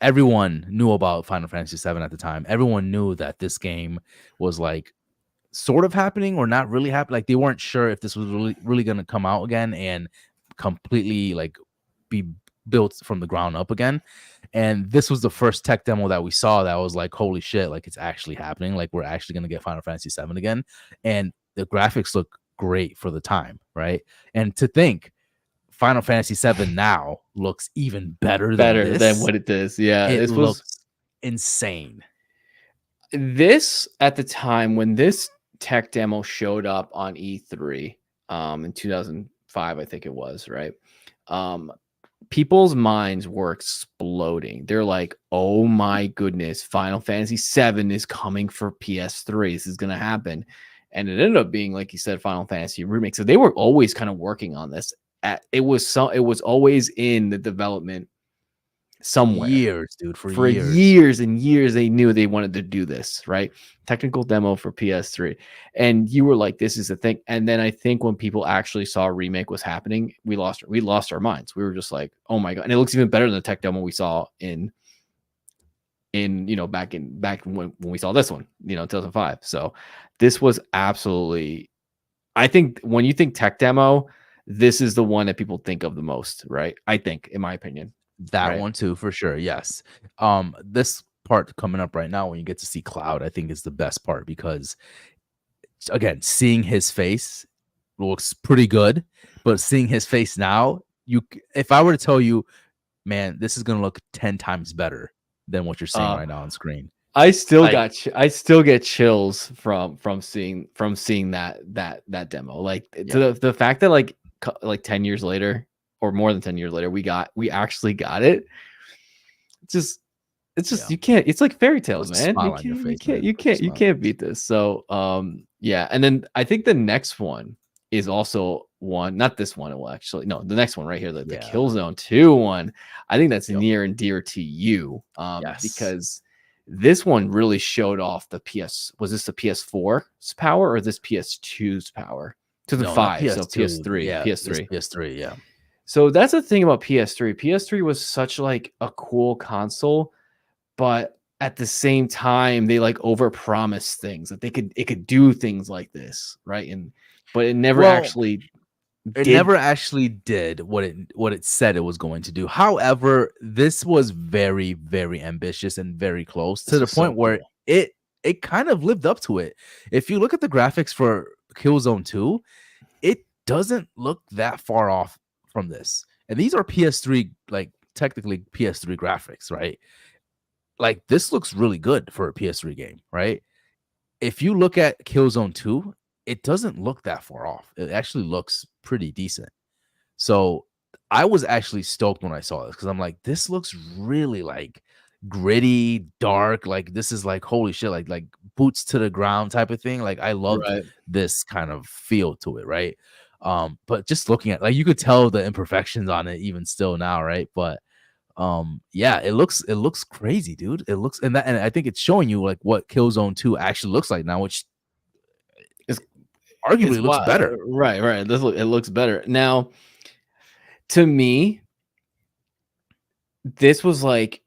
S1: everyone knew about Final Fantasy VII at the time. Everyone knew that this game was like sort of happening or not really happening. Like they weren't sure if this was really going to come out again and completely like be built from the ground up again. And this was the first tech demo that we saw that was like, holy shit, like it's actually happening. Like we're actually going to get Final Fantasy VII again. And the graphics look great for the time, right? And to think Final Fantasy VII now looks even better
S2: than what it is. Yeah,
S1: it looks insane.
S2: This at the time when this tech demo showed up on E3 in 2005, I think it was, right? People's minds were exploding. They're like, oh my goodness, Final Fantasy VII is coming for PS3. This is gonna happen. And it ended up being, like you said, Final Fantasy remake. So they were always kind of working on this. It was always in the development somewhere.
S1: Years, dude. For
S2: years and years, they knew they wanted to do this, right? Technical demo for PS3. And you were like, this is the thing. And then I think when people actually saw a remake was happening, we lost our minds. We were just like, oh my God. And it looks even better than the tech demo we saw in back when we saw this one, 2005. So this was absolutely, I think when you think tech demo, this is the one that people think of the most, right? I think, in my opinion.
S1: That one too, for sure. Yes. This part coming up right now when you get to see Cloud, I think is the best part because again, seeing his face looks pretty good, but seeing his face now, if I were to tell you, man, this is gonna look 10 times better than what you're seeing right now on screen.
S2: I still get chills from seeing that demo. Like the fact that like 10 years later or more than 10 years later, we actually got it. It's just you can't. It's like fairy tales, man. You can't beat this. So yeah. And then I think the next one is also one, not this one. Well, actually, no, the next one right here, the Killzone 2 one. I think that's near and dear to you, because this one really showed off the PS. Was this the PS4's power or this PS2's power? To the 5, so PS3,
S1: PS3, yeah.
S2: So that's the thing about PS3. PS3 was such like a cool console, but at the same time, they like overpromised things that it could do things like this, right? But it never actually.
S1: It never actually did what it said it was going to do. However, this was very, very ambitious and very close to the point where it kind of lived up to it. If you look at the graphics for Killzone 2, it doesn't look that far off from this. And these are PS3, like technically PS3 graphics, right? Like this looks really good for a PS3 game, right? If you look at Killzone 2, it doesn't look that far off. It actually looks pretty decent. So I was actually stoked when I saw this because I'm like, this looks really like gritty, dark. Like this is like holy shit, like boots to the ground type of thing. Like I love this kind of feel to it, right? But just looking at like you could tell the imperfections on it even still now, right? But yeah, it looks crazy, dude. It looks and I think it's showing you like what Killzone 2 actually looks like now, which arguably looks better.
S2: Right. It looks better. Now, to me, this was like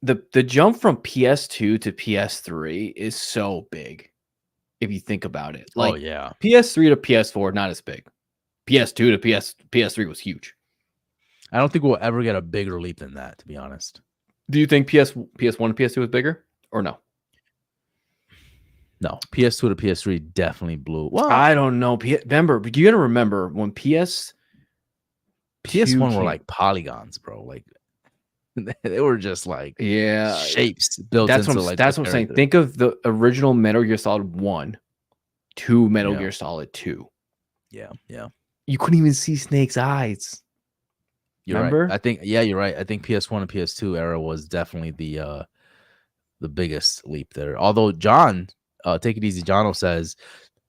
S2: the jump from PS2 to PS3 is so big if you think about it. Like,
S1: Oh yeah,
S2: PS3 to PS4 not as big. PS2 to PS3 was huge.
S1: I don't think we'll ever get a bigger leap than that, to be honest.
S2: Do you think PS1 and PS2 was bigger or no?
S1: No, PS2 to PS3 definitely blew. Well,
S2: I don't know. Remember, but you got to remember when
S1: PS1 were like polygons, bro. Like they were just like shapes built
S2: that's
S1: into
S2: what
S1: like
S2: that's what I'm saying. Think of the original Metal Gear Solid 1 to Metal
S1: Yeah.
S2: Gear Solid 2.
S1: Yeah.
S2: You couldn't even see Snake's eyes.
S1: You're
S2: Remember?
S1: right. I think you're right. I think PS1 and PS2 era was definitely the biggest leap there. Although John, Take It Easy Jono says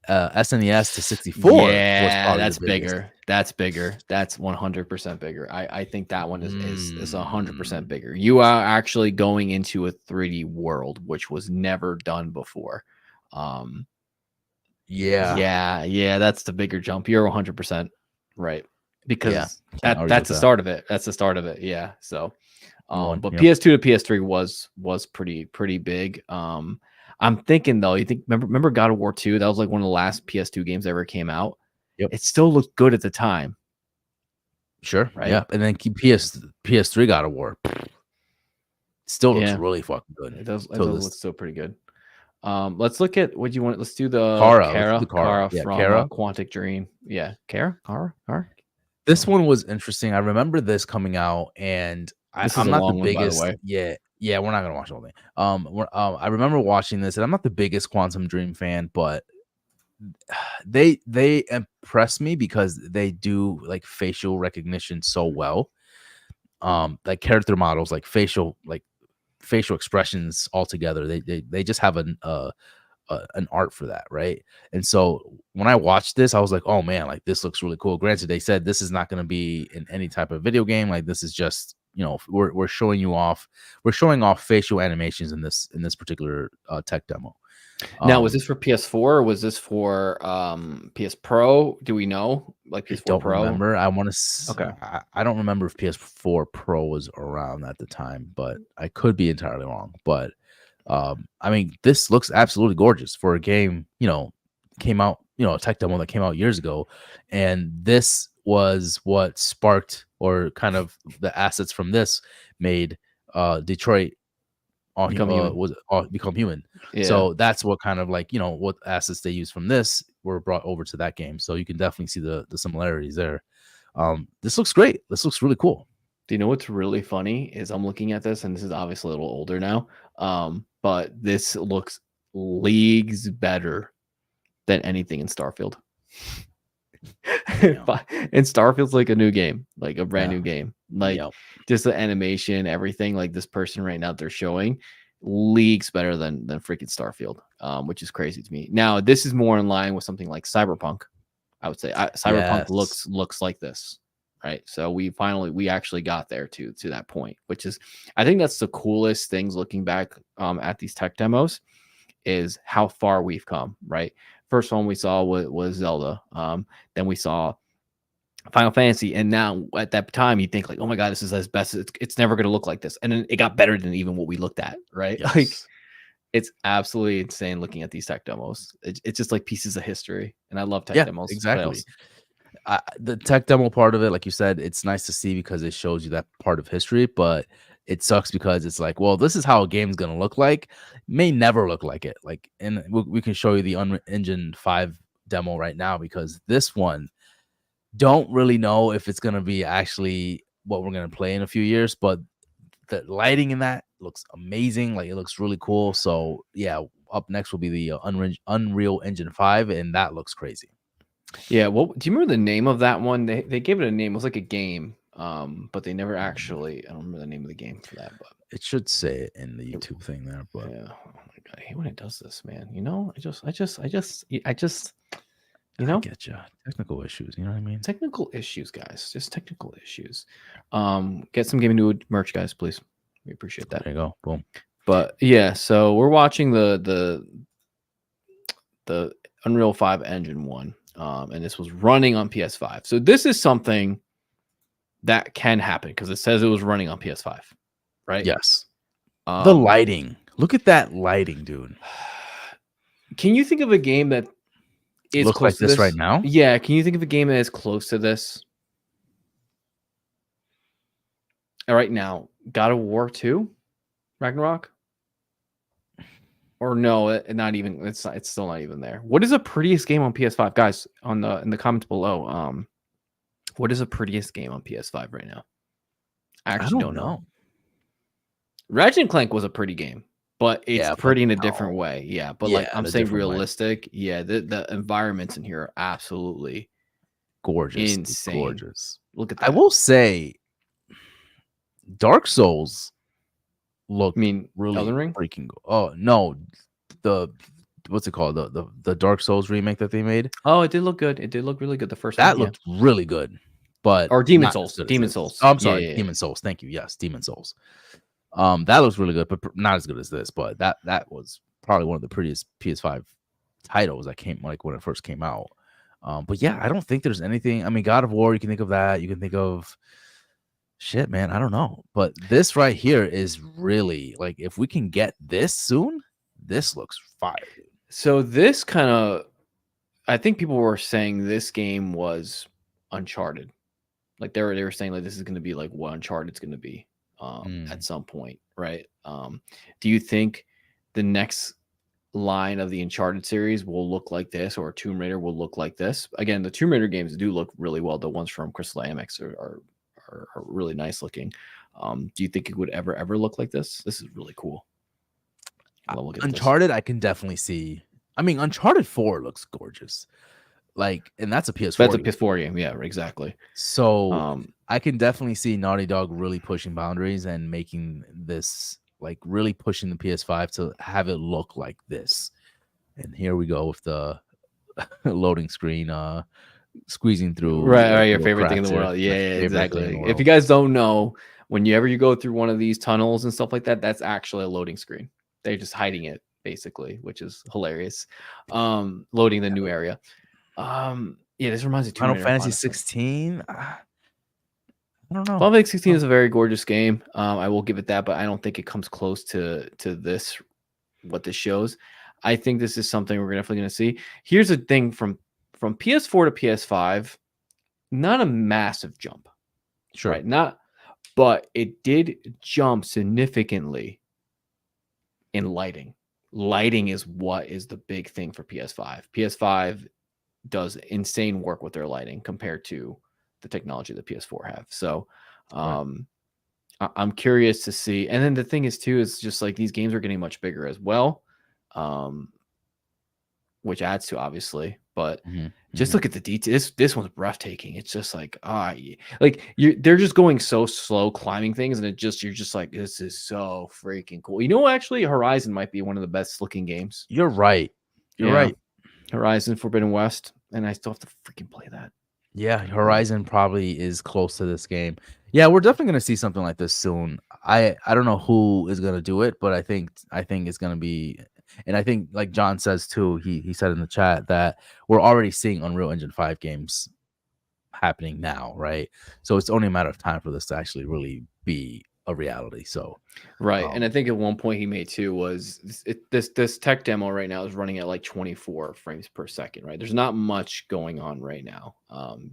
S1: SNES to 64 was probably
S2: that's
S1: the biggest.
S2: bigger. That's bigger. That's 100% bigger. I think that one is 100% bigger. You are actually going into a 3D world, which was never done before. Yeah, that's the bigger jump. You're 100% right, because that's the start of it. That's the start of it. Yeah. So, but PS2 to PS3 was pretty big. I'm thinking though, remember God of War 2? That was like one of the last PS2 games that ever came out.
S1: Yep.
S2: It still looked good at the time.
S1: Sure.
S2: Right.
S1: Yeah. And then PS3 God of War still looks really fucking good.
S2: It does look still pretty good. Let's look at what you want. Let's do the
S1: Kara
S2: from Quantic Dream. Yeah, Kara.
S1: This one was interesting. I remember this coming out, and I'm not the biggest. One, by the way. Yeah, we're not gonna watch the whole thing. I remember watching this, and I'm not the biggest Quantum Dream fan, but they impress me because they do like facial recognition so well. Like character models, like facial expressions altogether. They just have an art for that, right? And so when I watched this, I was like, oh man, like this looks really cool. Granted, they said this is not going to be in any type of video game. Like this is just, we're showing off facial animations in this particular tech demo.
S2: Now, was this for PS4 or was this for PS Pro? Do we know? Like PS4
S1: don't
S2: Pro?
S1: Remember. I want to.
S2: Okay.
S1: I don't remember if PS4 Pro was around at the time, but I could be entirely wrong. But I mean, this looks absolutely gorgeous for a game. Came out. A tech demo that came out years ago, and this was what sparked, or kind of the assets from this made Detroit become human. Yeah. So that's what kind of like, what assets they use from this were brought over to that game. So you can definitely see the similarities there. This looks great. This looks really cool.
S2: Do you know what's really funny is I'm looking at this, and this is obviously a little older now, but this looks leagues better than anything in Starfield. And Starfield's like a new game, like a brand new game. Like just the animation, everything. Like this person right now they're showing leagues better than freaking Starfield, which is crazy to me. Now this is more in line with something like Cyberpunk. I would say Cyberpunk looks like this, right? So we actually got there to that point, which is, I think that's the coolest things looking back at these tech demos, is how far we've come, right? First one we saw was Zelda. Then we saw Final Fantasy, and now at that time you think like, oh my god, this is as best. It's never going to look like this, and then it got better than even what we looked at, right? Yes. Like it's absolutely insane looking at these tech demos. It's just like pieces of history, and I love tech demos.
S1: Exactly. The tech demo part of it, like you said, it's nice to see because it shows you that part of history, but it sucks because it's like, well, this is how a game's gonna look like. May never look like it. Like, and we can show you the Unreal Engine 5 demo right now, because this one, don't really know if it's gonna be actually what we're gonna play in a few years, but the lighting in that looks amazing. Like it looks really cool. So yeah, up next will be the Unreal Engine 5, and that looks crazy.
S2: Yeah. Well, do you remember the name of that one? They gave it a name. It was like a game. But they never actually, I don't remember the name of the game for that, but
S1: it should say it in the YouTube thing there. But
S2: yeah, oh my god, I hate when it does this, man. I just I
S1: get you. Technical issues, you know what I mean?
S2: Technical issues, guys. Just technical issues. Get some gaming to merch, guys, please. We appreciate that.
S1: There you go. Boom.
S2: But yeah, so we're watching the Unreal 5 Engine 1. And this was running on PS5. So this is something that can happen because it says it was running on PS5, right?
S1: Yes. The lighting. Look at that lighting, dude.
S2: Can you think of a game that is
S1: Looks
S2: close
S1: like
S2: to
S1: this
S2: this
S1: right now.
S2: Yeah, can you think of a game that is close to this right now? God of War 2? Ragnarok? Or no, not even. It's still not even there. What is the prettiest game on PS5, guys? In the comments below, what is the prettiest game on PS5 right now? I actually don't know. Ratchet and Clank was a pretty game, but it's
S1: Yeah, but
S2: pretty in a
S1: no.
S2: different way. Yeah, but
S1: Yeah,
S2: like I'm
S1: in a
S2: saying,
S1: different way.
S2: realistic. Yeah, the environments in here are absolutely
S1: Gorgeous. Dude,
S2: insane.
S1: gorgeous.
S2: Look at
S1: I
S2: that.
S1: will say, Dark Souls looked
S2: I mean,
S1: really
S2: Elden Ring.
S1: freaking. Oh no, the what's it called? The Dark Souls remake that they made.
S2: Oh, it did look good. It did look really good the first
S1: That
S2: one. Yeah.
S1: looked really good, but
S2: Or Demon
S1: not as
S2: Souls.
S1: good as
S2: Demon
S1: this.
S2: Souls.
S1: Oh, I'm
S2: Yeah,
S1: sorry,
S2: yeah, yeah.
S1: Demon Souls. Thank you. Yes, Demon Souls. That looks really good, but not as good as this. But that was probably one of the prettiest PS5 titles that came like when it first came out. But yeah, I don't think there's anything. I mean, God of War, you can think of that. You can think of shit, man. I don't know, but this right here is really like if we can get this soon, this looks fire, dude.
S2: So this kind of, I think people were saying this game was Uncharted. Like they were saying like this is going to be like what Uncharted's going to be at some point, right? Do you think the next line of the Uncharted series will look like this, or Tomb Raider will look like this? Again, the Tomb Raider games do look really well. The ones from Crystal Dynamics are really nice looking. Do you think it would ever look like this? This is really cool. Look at
S1: Uncharted, I can definitely see. I mean, Uncharted 4 looks gorgeous. Like, and that's a PS4
S2: That's a
S1: game.
S2: PS4 game, yeah, exactly.
S1: So I can definitely see Naughty Dog really pushing boundaries and making this like really pushing the PS5 to have it look like this. And here we go with the loading screen squeezing through
S2: right, your
S1: little
S2: favorite thing in
S1: cracks
S2: the
S1: here.
S2: world.
S1: My
S2: Yeah,
S1: favorite thing in
S2: exactly.
S1: the
S2: If
S1: world.
S2: you guys don't know, whenever you go through one of these tunnels and stuff like that, that's actually a loading screen. They're just hiding it basically, which is hilarious. Loading the new area. Yeah, this reminds me of Tomb
S1: Final
S2: Raider,
S1: Fantasy
S2: honestly.
S1: 16. I don't know.
S2: Final Fantasy 16 is a very gorgeous game. I will give it that, but I don't think it comes close to this, what this shows. I think this is something we're definitely going to see. Here's the thing from PS4 to PS5, not a massive jump.
S1: Sure.
S2: Right? But it did jump significantly in lighting. Lighting is what is the big thing for PS5. PS5 does insane work with their lighting compared to the technology that PS4 have. So I'm curious to see. And then the thing is too, is just like these games are getting much bigger as well, which adds to obviously, but just look at the details. This one's breathtaking. It's just like, they're just going so slow climbing things. And you're just like, this is so freaking cool. You know, actually Horizon might be one of the best looking games.
S1: You're right. You're right.
S2: Horizon Forbidden West. And I still have to freaking play that.
S1: Yeah, Horizon probably is close to this game. Yeah, we're definitely gonna see something like this soon. I don't know who is gonna do it, but I think it's gonna be, and I think like John says too. He said in the chat that we're already seeing Unreal Engine 5 games happening now, right? So it's only a matter of time for this to actually really be a reality. So
S2: and I think at one point he made too was this tech demo right now is running at like 24 frames per second, right? There's not much going on right now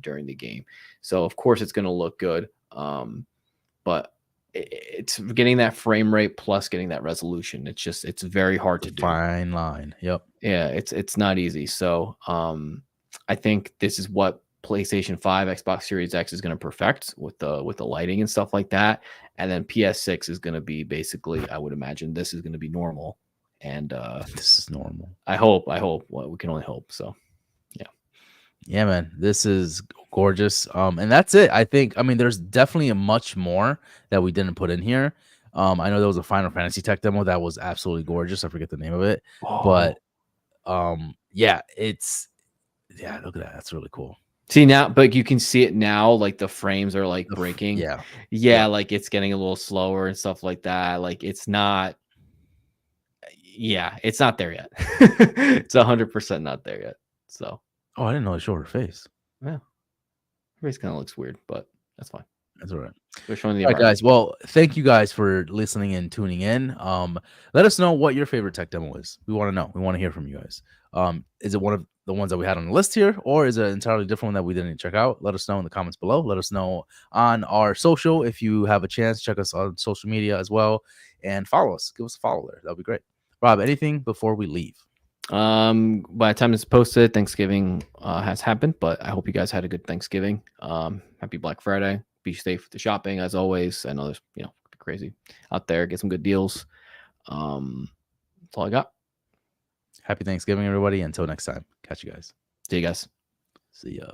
S2: during the game, so of course it's going to look good, but it's getting that frame rate plus getting that resolution. It's very hard to do.
S1: Fine line. Yep.
S2: Yeah, it's not easy. So I think this is what PlayStation 5, Xbox Series X is going to perfect with the lighting and stuff like that. And then PS6 is going to be basically, I would imagine this is going to be normal. And
S1: this is normal.
S2: I hope. Well, we can only hope. So
S1: yeah, man, this is gorgeous. And that's it. I think, I mean, there's definitely a much more that we didn't put in here. I know there was a Final Fantasy tech demo that was absolutely gorgeous. I forget the name of it, but yeah, look at that. That's really cool.
S2: See now, but you can see it now, like the frames are like breaking.
S1: Yeah,
S2: like it's getting a little slower and stuff like that. Like it's not there yet. It's 100% not there yet. So
S1: I didn't know it showed her face.
S2: Yeah, her face kind of looks weird, but that's fine.
S1: That's all right.
S2: Which one of the
S1: All right,
S2: environment?
S1: guys. Well, thank you guys for listening and tuning in. Let us know what your favorite tech demo is. We want to know. We want to hear from you guys. Is it one of the ones that we had on the list here, or is it an entirely different one that we didn't check out? Let us know in the comments below. Let us know on our social if you have a chance. Check us on social media as well, and follow us. Give us a follow there. That'll be great. Rob, anything before we leave?
S2: By the time it's posted, Thanksgiving has happened, but I hope you guys had a good Thanksgiving. Happy Black Friday. Be safe with the shopping as always. I know there's crazy out there. Get some good deals. That's all I got.
S1: Happy Thanksgiving, everybody. Until next time. Catch you guys.
S2: See you guys.
S1: See ya.